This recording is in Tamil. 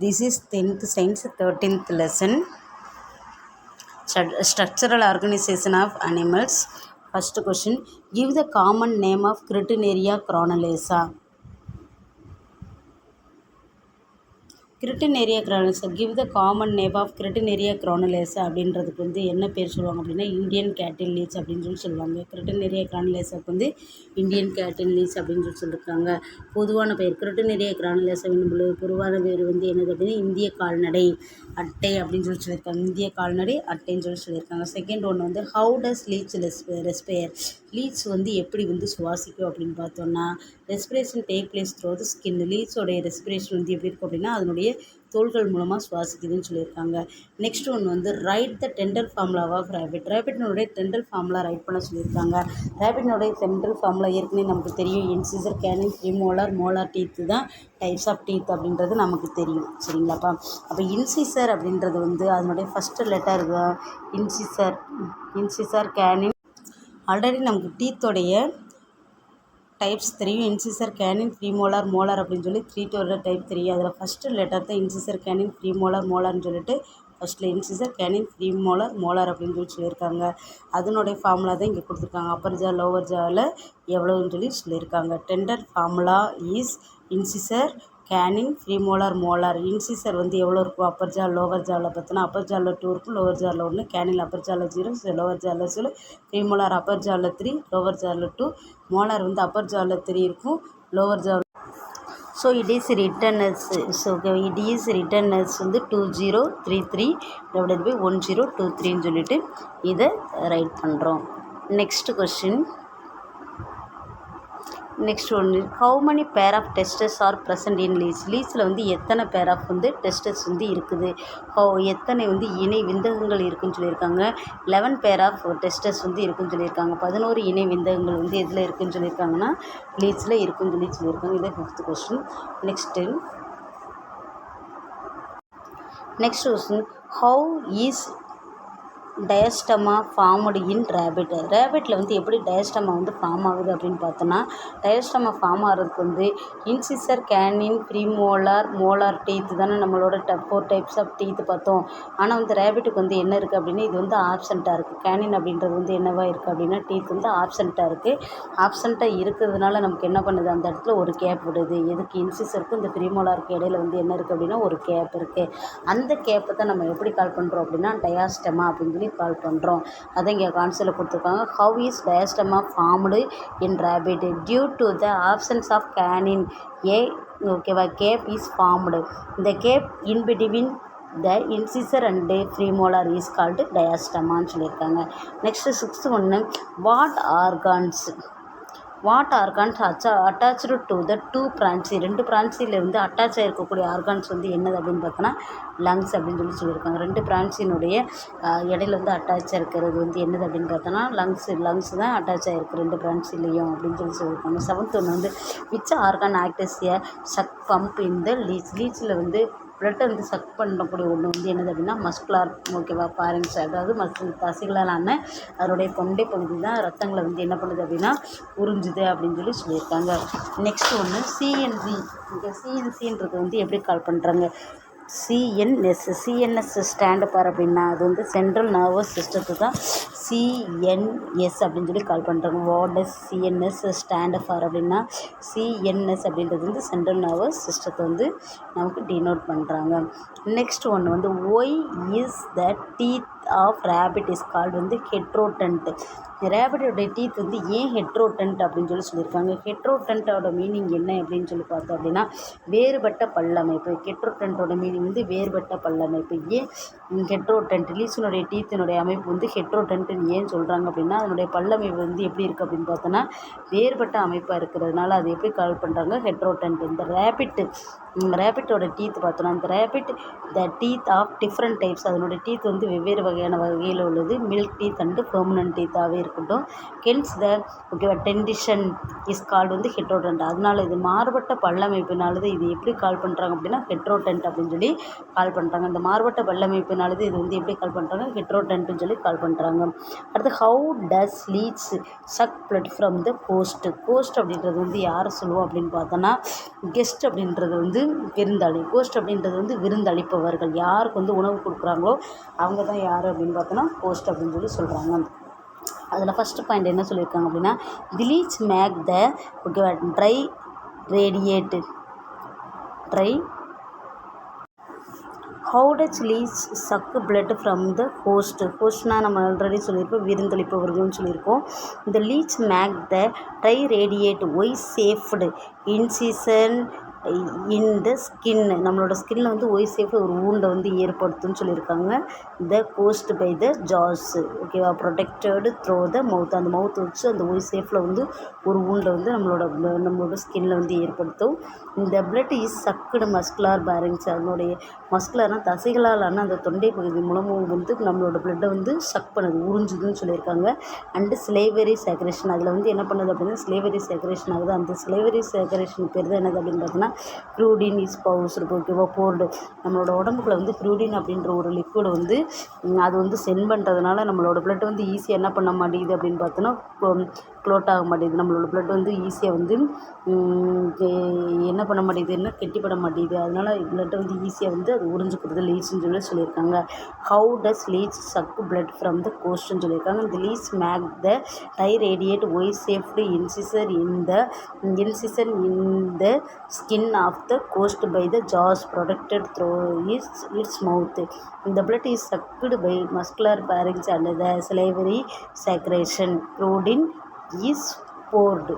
This is 10th science 13th lesson, structural organization of animals. First question, give the common name of Cretineria cronalesa. Cretineria cronalesa, give the common name of Cretineria cronalesa அப்படின்றதுக்கு வந்து என்ன பேர் சொல்லுவாங்க அப்படின்னா இந்தியன் கேட்டில் லீச் அப்படின்னு சொல்லுவாங்க. Cretineria cronalesa வந்து இந்தியன் கேட்டில் லீச் அப்படின்னு சொல்லியிருக்காங்க. பொதுவான பெயர் Cretineria cronalesa என்பது பொதுவான பேர் வந்து என்னது அப்படின்னா இந்திய கால்நடை அட்டை அப்படின்னு சொல்லியிருக்காங்க. இந்திய கால்நடை அட்டைன்னு சொல்லியிருக்காங்க. செகண்ட் ஒன்று வந்து how does leech respire, leech வந்து எப்படி வந்து சுவாசிக்கும் அப்படின்னு பார்த்தோம்னா respiration take place through the skin. லீச்சோடைய ரெஸ்பிரேஷன் வந்து எப்படி இருக்கும் அப்படின்னா அதனுடைய தோள்கள் மூலமாக சுவாசிக்குதுன்னு சொல்லியிருக்காங்க. நெக்ஸ்ட் ஒன்று வந்து write the dental formula of rabbit. ரேபிட்னுடைய டெண்டல் ஃபார்முலா ரைட் பண்ண சொல்லியிருக்காங்க. ரேபிட்னுடைய டெண்டல் ஃபார்முலா ஏற்கனவே நமக்கு தெரியும். Incisor, canine, premolar, molar teeth தான் டைப்ஸ் ஆஃப் டீத் அப்படின்றது நமக்கு தெரியும். சரிங்களாப்பா? அப்போ இன்சிசர் அப்படின்றது வந்து அதனுடைய first letter incisor, canine. Already நமக்கு டீத்தோடைய டைப்ஸ் தெரியும். இன்சிசர், கேனின், ப்ரீமோலார், மோலார் அப்படின்னு சொல்லி த்ரீட்டோட டைப் தெரியும். அதில் ஃபஸ்ட்டு லெட்டர் தான் இன்சிசர், கேனின், ப்ரீமோலார், மோலார்னு சொல்லிட்டு ஃபஸ்ட்டில் இன்சிசர், கேனின், ப்ரீமோலார், மோலார் அப்படின்னு சொல்லியிருக்காங்க. அதனுடைய ஃபார்முலா தான் இங்கே கொடுத்துருக்காங்க. அப்பர் ஜா லோவர் ஜாவில் எவ்வளோன்னு சொல்லியிருக்காங்க. Tender formula is incisor, canine, premolar, molar. Incisor வந்து எவ்வளோ இருக்கும் அப்பர் ஜா லோவர் ஜாவில் பார்த்தோன்னா அப்பர் ஜாவில் 2 இருக்கும், லோவர் ஜாவில் 1. கேனில் அப்பர் ஜாவில் 0, லோவர் ஜாவில் 0. ப்ரீமோலார் அப்பர் ஜாவில் 3, லோவர் ஜாவில் 2. மோலார் வந்து அப்பர் ஜாவில் 3 இருக்கும், லோவர் ஜாவில். So it is written as வந்து 2033 divided by 1023ன்னு சொல்லிட்டு இதை ரைட் பண்ணுறோம். Next question. நெக்ஸ்ட் ஒன்று, how many pair of testes are present in leech. லீச்சில் வந்து எத்தனை பேர் ஆஃப் வந்து டெஸ்டஸ் வந்து இருக்குது, எத்தனை வந்து இணை விந்தகங்கள் இருக்குதுன்னு சொல்லியிருக்காங்க. 11 பேர் ஆஃப் டெஸ்டஸ் வந்து இருக்குதுன்னு சொல்லியிருக்காங்க. 11 இணை விந்தகங்கள் வந்து எதில் இருக்குதுன்னு சொல்லியிருக்காங்கன்னா லீச்சில் இருக்குதுன்னு சொல்லியிருக்காங்க. இதை 5th question. Next question, how is diastema formed in rabbit. ரேபிட்டில் வந்து எப்படி டயஸ்டமா வந்து ஃபார்ம் ஆகுது அப்படின்னு பார்த்தோன்னா டயஸ்டமா ஃபார்ம் ஆகிறதுக்கு வந்து incisor, canine, premolar, molar teeth தானே நம்மளோட 4 டைப்ஸ் ஆஃப் டீத்து பார்த்தோம். ஆனால் வந்து ரேபிட்டுக்கு வந்து என்ன இருக்குது அப்படின்னா இது வந்து ஆப்சண்ட்டாக இருக்குது. கேனின் அப்படின்றது வந்து என்னவா இருக்குது அப்படின்னா டீத் வந்து ஆப்சண்ட்டாக இருக்குது. ஆப்சண்ட்டாக இருக்கிறதுனால நமக்கு என்ன பண்ணுது, அந்த இடத்துல ஒரு கேப் விடுது. எதுக்கு, இன்சிசருக்கும் இந்த ப்ரீமோலாருக்கு இடையில வந்து என்ன இருக்குது அப்படின்னா ஒரு கேப் இருக்குது. அந்த கேப்பை தான் நம்ம எப்படி கால் பண்ணுறோம் அப்படின்னா டயாஸ்டமா அப்படின்னு சொல்லி கால் பண்ணுறோம். அதை இங்கே கான்செப்டில் கொடுத்துருக்காங்க. How is diastema formed in rabbit due to the absence of canine ஓகேவா கேப் இஸ் ஃபார்ம்டு. இந்த gap in between the incisor and premolar is called டயாஸ்டமான்னு சொல்லியிருக்காங்க. நெக்ஸ்ட்டு 6th ஒன்று, what organs attach to the 2 bronchi. 2 பிரான்ச்சியில் வந்து அட்டாச் ஆகிருக்கக்கூடிய ஆர்கான்ஸ் வந்து என்னது அப்படின்னு பார்த்தோன்னா லங்ஸ் அப்படின்னு சொல்லியிருக்காங்க. 2 பிரான்ச்சினுடைய இடையில வந்து அட்டாச் இருக்கிறது வந்து என்னது அப்படின்னு பார்த்தோன்னா லங்ஸ் தான் அட்டாச் ஆகிருக்கு 2 பிரான்ச்சிலையும் அப்படின்னு சொல்லியிருக்காங்க. 7th ஒன்று வந்து which organ acts a suck pump in the லீச்சில் வந்து பிளட்டை வந்து சக் பண்ணக்கூடிய ஒன்று வந்து என்னது அப்படின்னா மஸ்குலார் ஓகேவா பாரிங்ஸ், அதாவது தசைகளாலான அதனுடைய தொண்டை பகுதி தான் ரத்தங்களை வந்து என்ன பண்ணுது அப்படின்னா உறிஞ்சுது அப்படின்னு சொல்லியிருக்காங்க. நெக்ஸ்ட் ஒன்று சிஎன்சி. இங்கே சிஎன்சின்றது வந்து எப்படி கால் பண்ணுறாங்க, சிஎன்எஸ் ஸ்டாண்டு பார் அப்படின்னா அது வந்து சென்ட்ரல் நர்வஸ் சிஸ்டத்தை தான் சிஎன்எஸ் அப்படின்னு சொல்லி கால் பண்ணுறாங்க. What does CNS stand for அப்படின்னா சிஎன்எஸ் அப்படின்றது வந்து சென்ட்ரல் நர்வஸ் சிஸ்டத்தை வந்து நமக்கு டினோட் பண்ணுறாங்க. நெக்ஸ்ட் ஒன்று வந்து why is the teeth of rabbit is called வந்து ஹெட்ரோடன்ட். ரேபிட்டோடைய டீத் வந்து ஏன் ஹெட்ரோடன்ட் அப்படின்னு சொல்லியிருக்காங்க. ஹெட்ரோடன்ட்டோட மீனிங் என்ன அப்படின்னு சொல்லி பார்த்தோம் அப்படின்னா வேறுபட்ட பல்லமைப்பு. ஹெட்ரோடன்ட்டோட மீனிங் வந்து வேறுபட்ட பல்லமைப்பு. ஏன் ஹெட்ரோடன்ட் லீச்சினுடைய டீத்தினுடைய அமைப்பு வந்து ஹெட்ரோடன்ட்னு ஏன் சொல்கிறாங்க அப்படின்னா அதனுடைய பல்லமைப்பு வந்து எப்படி இருக்குது அப்படின்னு பார்த்தோன்னா வேறுபட்ட அமைப்பாக இருக்கிறதுனால அது எப்படி கால் பண்ணுறாங்க ஹெட்ரோடன்ட். இந்த ரேபிட்டோட டீத் பார்த்தோன்னா இந்த rabbit the teeth of different types, அதனுடைய டீத் வந்து வெவ்வேறு வகையில் வகையில் உள்ளது. மில்க் டீத் அண்டு பெர்மனன்ட் டீத்தாகவே இருக்கட்டும். ஹென்ஸ் த ஓகேவா டென்டிஷன் இஸ் கால்டு வந்து ஹெட்ரோடென்ட். அதனால இது மாறுபட்ட பல்லமைப்பினாலது இது எப்படி கால் பண்ணுறாங்க அப்படின்னா ஹெட்ரோடென்ட் அப்படின்னு சொல்லி கால் பண்ணுறாங்க. இந்த மாறுபட்ட பல்லமைப்பினாலது இது வந்து எப்படி கால் பண்ணுறாங்க ஹெட்ரோடென்ட்னு சொல்லி கால் பண்ணுறாங்க. அடுத்து how does leech suck blood from the host. Host அப்படின்றது வந்து யாரை சொல்லுவோம் அப்படின்னு பார்த்தோன்னா கெஸ்ட் அப்படின்றது வந்து விருந்தாளி. கோஸ்ட் அப்படின்றது வந்து விருந்தளிப்பவர்கள். யாருக்கு வந்து உணவு கொடுக்குறாங்களோ அவங்க தான் யார் அப்படின்னு பார்த்தோன்னா கோஸ்ட் அப்படின்னு சொல்லி சொல்கிறாங்க. அதில் ஃபஸ்ட்டு பாயிண்ட் என்ன சொல்லியிருக்காங்க அப்படின்னா தி லீச் மேக் த ஓகேவா triradiate tri how does leech suck blood from the host. ஹோஸ்ட்னால் நம்ம ஆல்ரெடி சொல்லியிருக்கோம் விருந்தளிப்பவர்கள்னு சொல்லியிருக்கோம். இந்த leech make the triradiate Y shaped incision in the skin. நம்மளோட ஸ்கின்னில் வந்து ஒய் சேஃப்டு ஒரு ஊண்டை வந்து ஏற்படுத்தும்னு சொல்லியிருக்காங்க. த கோஸ்ட் பை த ஜாஸ் ஓகேவா ப்ரொடெக்டடு த்ரோ த மவுத். அந்த மவுத் வச்சு அந்த ஒய் சேஃபில் வந்து ஒரு ஊண்டை வந்து நம்மளோட ஸ்கின்னில் வந்து ஏற்படுத்தும். இந்த பிளட் இஸ் சக்குடு மஸ்குலார் பேரிங்ஸ். அதனுடைய மஸ்குலர்னால் தசைகளாலான அந்த தொண்டை பகுதி மூலமும் வந்து நம்மளோட பிளட்டை வந்து சக் பண்ணுது உறிஞ்சுதுன்னு சொல்லியிருக்காங்க. And salivary secretion. அதில் வந்து என்ன பண்ணுது அப்படின்னா ஸ்லேவரி சேக்ரேஷன் ஆகுது. அந்த ஸ்லேவரி சேக்ரேஷன் பேர் தான் என்னது அப்படின்னு பார்த்தோன்னா க்ரூடின் இஸ் பவுஸ் ஓகேவா போர்டு. நம்மளோட உடம்புக்குள்ள வந்து க்ரூடின் அப்படின்ற ஒரு லிக்விட் வந்து அது வந்து சென்ட் பண்ணுறதுனால நம்மளோட பிளட் வந்து ஈஸியாக என்ன பண்ண மாட்டேங்குது அப்படின்னு பார்த்தோன்னா க்ளோட் ஆக மாட்டேங்குது. நம்மளோட பிளட் வந்து ஈஸியாக வந்து என்ன பண்ண மாட்டேங்குதுன்னா கெட்டிப்பட மாட்டேங்குது. அதனால் பிளட்டை வந்து ஈஸியாக வந்து அது உறிஞ்சிக்கிறது லீச்னு சொல்லியிருக்காங்க. How does leech suck blood from the கோஸ்ட்னு சொல்லியிருக்காங்க. இந்த leech make the triradiate Y shaped incision in the skin of the host by the jaws protected through its mouth. The blood is sucked by muscular pharynx and the salivary secretion. Routin is poured.